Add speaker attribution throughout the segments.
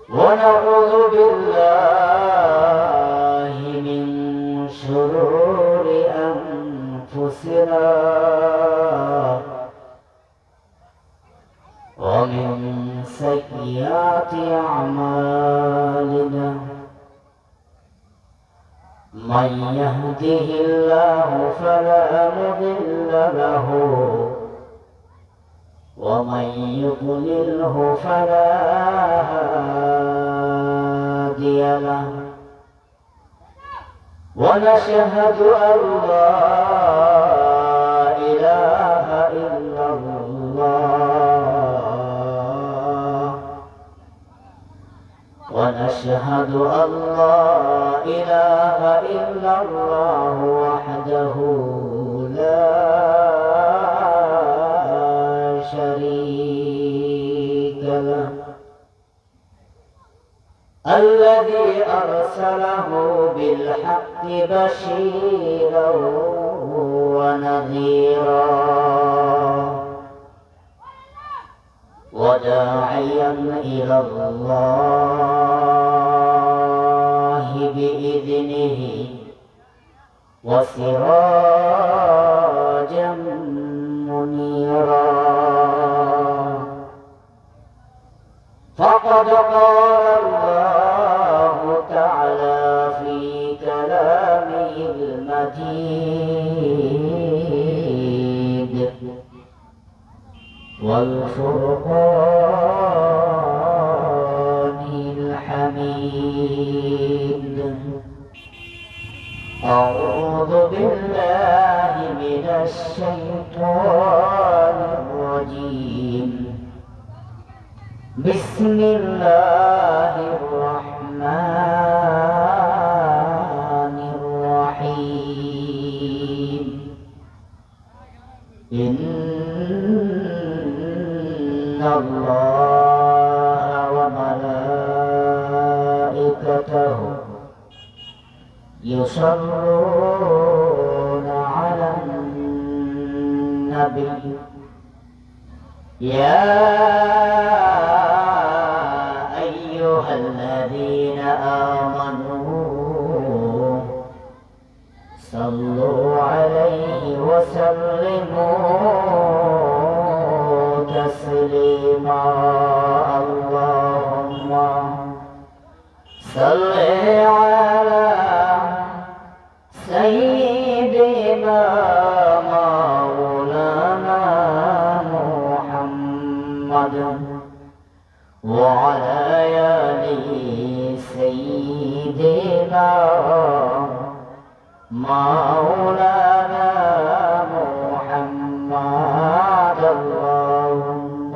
Speaker 1: ونعوذ بالله من شرور أنفسنا ومن سيئات أعمالنا من يهده الله فلا مضل له ومن يضلله فلا هادي له ونشهد أن لا إله إلا الله ونشهد أن لا إله إلا الله وحده لا شريك له الذي أرسله بالحق بشيرا ونذيرا وداعيا إلى الله بإذنه وسراجا منيرا فقد قال الله تعالى في كلامه المجيد والفرقان الحميد أعوذ بالله من الشيطان الرجيم بسم الله الرحمن الرحيم إن الله وملائكته يصلون على النبي يا أيها الذين آمنوا صلوا عليه وسلموا تسليما اللهم صل على سيدنا مولانا محمد وعلى آل سيدنا مولانا محمد اللهم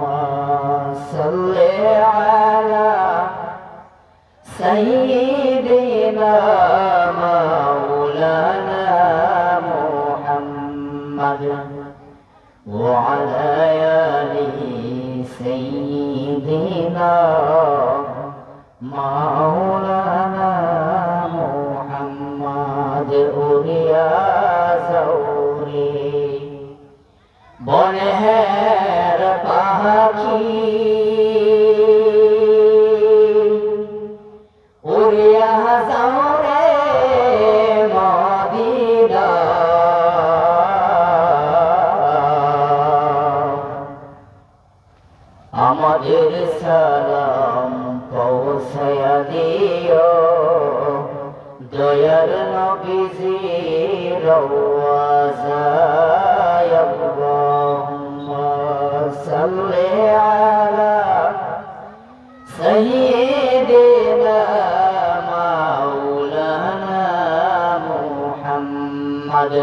Speaker 1: صل على سيدنا مولانا محمد وعلى آل سيدنا مولانا محمد أولياء زوري বনহের পাখি উড়িয়া যাও রে মদিনা আমাদের সালাম পৌঁছায়া দিও দয়ার নবীজির রওজায় আল্লাহুম্মা সাল্লি আলা সাইয়্যিদিনা মাওলানা মুহাম্মদ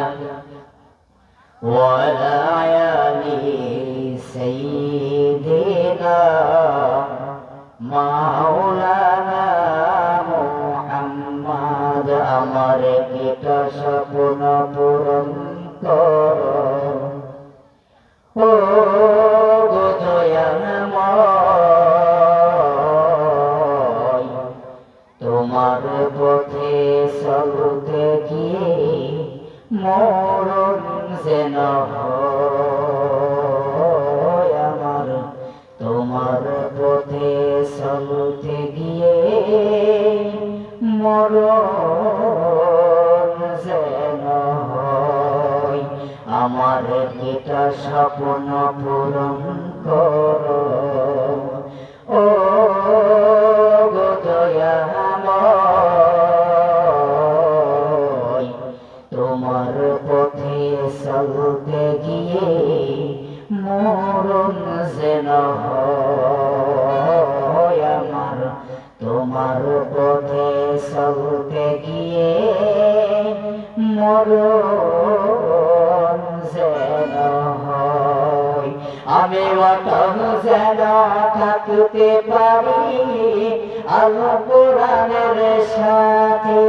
Speaker 1: ওয়া আলা আলি সাইয়্যিদিনা মাওলানা মুহাম্মদ আমার একটা স্বপ্ন পূরণ করো ও গো দয়াময় তোমার পথে চলতে গিয়ে মরণ যেন হয় আমার তোমার পথে চলতে চলতে গিয়ে মরণ যেন হয়, আমার একটা স্বপ্ন পূরণ করো ও গো দয়াময়। তোমার পথে চলতে গিয়ে মরণ যেন হয় আমার, তোমার পথে চলতে গিয়ে মরণ যেন হয়। আমি অটল যেন থাকতে পারি আল্লাহ কোরআনের সাথে,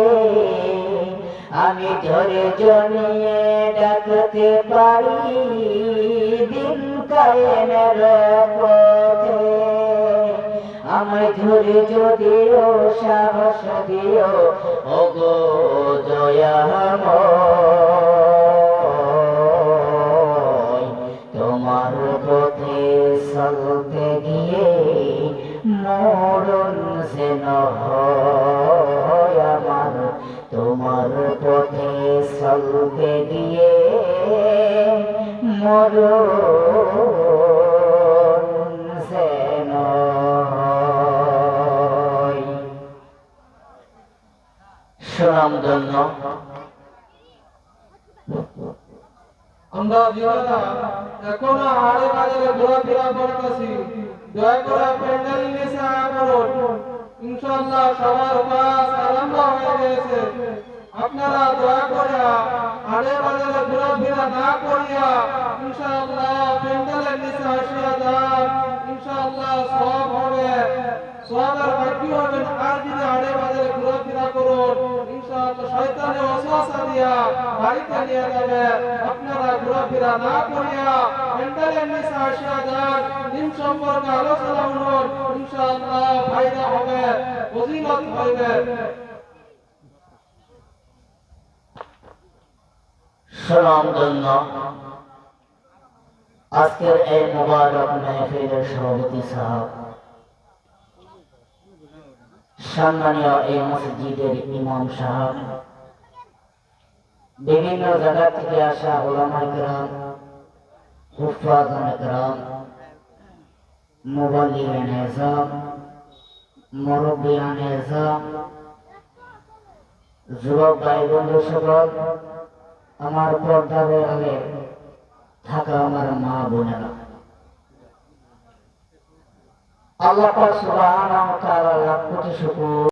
Speaker 1: আমি ধৈর্য নিয়ে ডাকতে পারি দিন কায়েমের পথে। আমায় ধৈর্য দিও, সাহস দিও ওগো দয়াময়। তোমার পথে চলতে গিয়ে মরণ যেন হয় আমার, তোমার পথে চলতে গিয়ে মরণ যেন হয়। সুনামধন্য
Speaker 2: আমরা যারা এখনো আড়ে বাজারে ঘোরাফেরা করতেছি, দয়া করে প্যান্ডেল নিচে করুন। ইনশাআল্লাহ সবার কাজ আরম্ভ হয়ে গেছে। আপনারা দয়া করে আড়ে বাজারে ঘোরাফেরা না করিয়া ইনশাআল্লাহ প্যান্ডেলের নিচে আসিয়া যান। ইনশাআল্লাহ সব হবে, সবার ভাগ্য হবেন। আর যদি আড়ে বাজারে ঘোরাফেরা করুন ইনশাআল্লাহ শয়তানের ওয়াসওয়াসা দিয়া বাড়িতে নিয়ে যাবে। আপনারা ঘোরাফেরা না করিয়া প্যান্ডেলের নিচে আসিয়া যান, দিন সম্পর্কে আলোচনা করুন। ইনশাআল্লাহ ফায়দা হবে, ফজিলত হইবে।
Speaker 1: সুনামধন্য আজকের এই মুবারক মেহফিলের সভাপতি সাহেব, সম্মানীয় এই মসজিদের ইমাম সাহেব, বিভিন্ন জায়গা থেকে আসা উলামায়ে কেরাম, হুফাজানে কেরাম, মুবাল্লিগানে আযম, মুরব্বিয়ানে আযম, যুবক ভাই বন্ধু সকল, আমার পর্দার আগে থাকা আমার মা বোনেরা, আল্লাহ পাক সুবহানাহু ওয়া তাআলা লাখ কোটি শুকর।